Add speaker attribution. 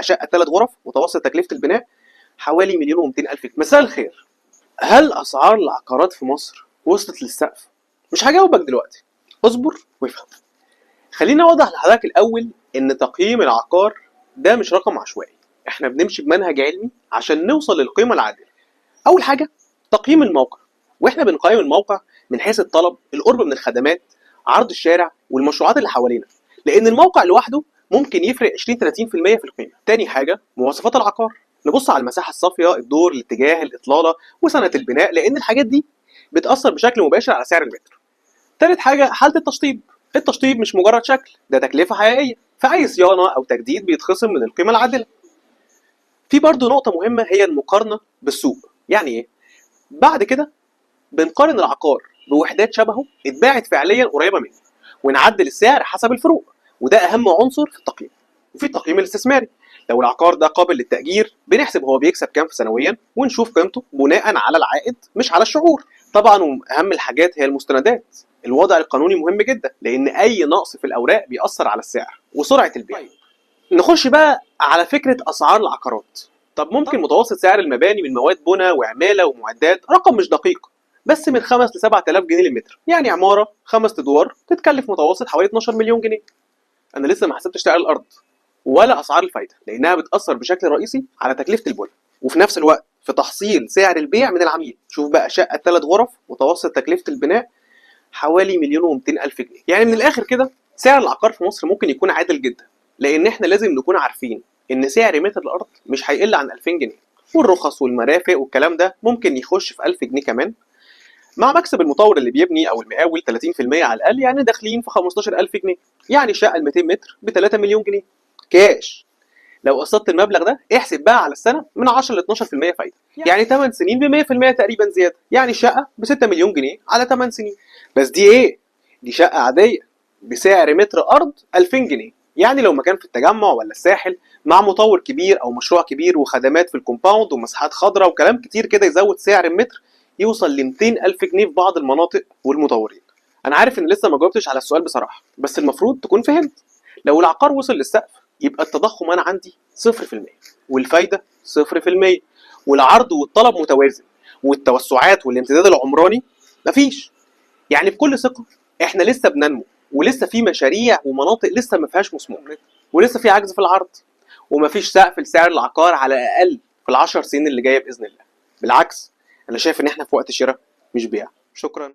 Speaker 1: شقه 3 غرف متوسط تكلفه البناء حوالي 1,200,000 جنيه. مساء الخير. هل اسعار العقارات في مصر وصلت للسقف؟ مش هجاوبك دلوقتي، اصبر وافهم. خليني اوضح لحضرتك الاول ان تقييم العقار ده مش رقم عشوائي، احنا بنمشي بمنهج علمي عشان نوصل للقيمه العادله. اول حاجه تقييم الموقع، واحنا بنقيم الموقع من حيث الطلب، القرب من الخدمات، عرض الشارع والمشروعات اللي حوالينا، لان الموقع لوحده ممكن يفرق 20-30% في المية في القيمه. تاني حاجه مواصفات العقار، نبص على المساحه الصافيه، الدور، الاتجاه، الاطلاله وسنه البناء، لان الحاجات دي بتاثر بشكل مباشر على سعر المتر. تالت حاجه حاله التشطيب، التشطيب مش مجرد شكل، ده تكلفه حقيقيه، فاي صيانه او تجديد بيتخصم من القيمه العادله. في برضه نقطه مهمه هي المقارنه بالسوق. يعني ايه؟ بعد كده بنقارن العقار بوحدات شبهه اتباعت فعليا قريبه منه، ونعدل السعر حسب الفروق، وده اهم عنصر في التقييم. وفي التقييم الاستثماري، لو العقار ده قابل للتأجير بنحسب هو بيكسب كام في سنويا، ونشوف قيمته بناء على العائد مش على الشعور. طبعا واهم الحاجات هي المستندات. الوضع القانوني مهم جدا، لان اي نقص في الاوراق بيأثر على السعر وسرعه البيع. نخش بقى على فكره اسعار العقارات. طب ممكن متوسط سعر المباني من مواد بناء وعماله ومعدات رقم مش دقيق، بس من 5 ل 7,000 جنيه للمتر. يعني عماره 5 ادوار تتكلف متوسط حوالي 12 مليون جنيه. انا لسه ما حسبتش سعر الارض ولا اسعار الفايده، لانها بتاثر بشكل رئيسي على تكلفه البناء، وفي نفس الوقت في تحصيل سعر البيع من العميل. شوف بقى شقه 3 غرف متوسط تكلفه البناء حوالي 1,200,000 جنيه. يعني من الاخر كده سعر العقار في مصر ممكن يكون عادل جدا، لان احنا لازم نكون عارفين ان سعر متر الارض مش هيقل عن 2000 جنيه، والرخص والمرافق والكلام ده ممكن يخش في 1000 جنيه كمان، مع مكسب المطور اللي بيبني او المقاول 30% على الاقل، يعني داخلين في 15,000 جنيه. يعني الشقه ال 200 متر ب 3 مليون جنيه كاش. لو قسطت المبلغ ده احسب بقى على السنه من 10 ل 12% فايده، يعني 8 سنين ب 100% تقريبا زياده. يعني شقه ب 6 مليون جنيه على 8 سنين. بس دي ايه؟ دي شقه عاديه بسعر متر ارض 2000 جنيه. يعني لو مكان في التجمع ولا الساحل مع مطور كبير او مشروع كبير وخدمات في الكومباوند ومساحات خضراء وكلام كتير كده يزود سعر المتر يوصل ل 200,000 جنيه في بعض المناطق والمطورين. انا عارف ان لسه ما جاوبتش على السؤال بصراحه، بس المفروض تكون فهمت. لو العقار وصل للسقف يبقى التضخم انا عندي 0%، والفايده 0%، والعرض والطلب متوازن، والتوسعات والامتداد العمراني مفيش. يعني بكل ثقه احنا لسه بننمو، ولسه في مشاريع ومناطق لسه ما فيهاش مسموح، ولسه في عجز في العرض، ومفيش سقف لسعر العقار على الاقل في ال10 سنين اللي جايه باذن الله. بالعكس، انا شايف ان احنا في وقت شراء مش بيع. شكرا.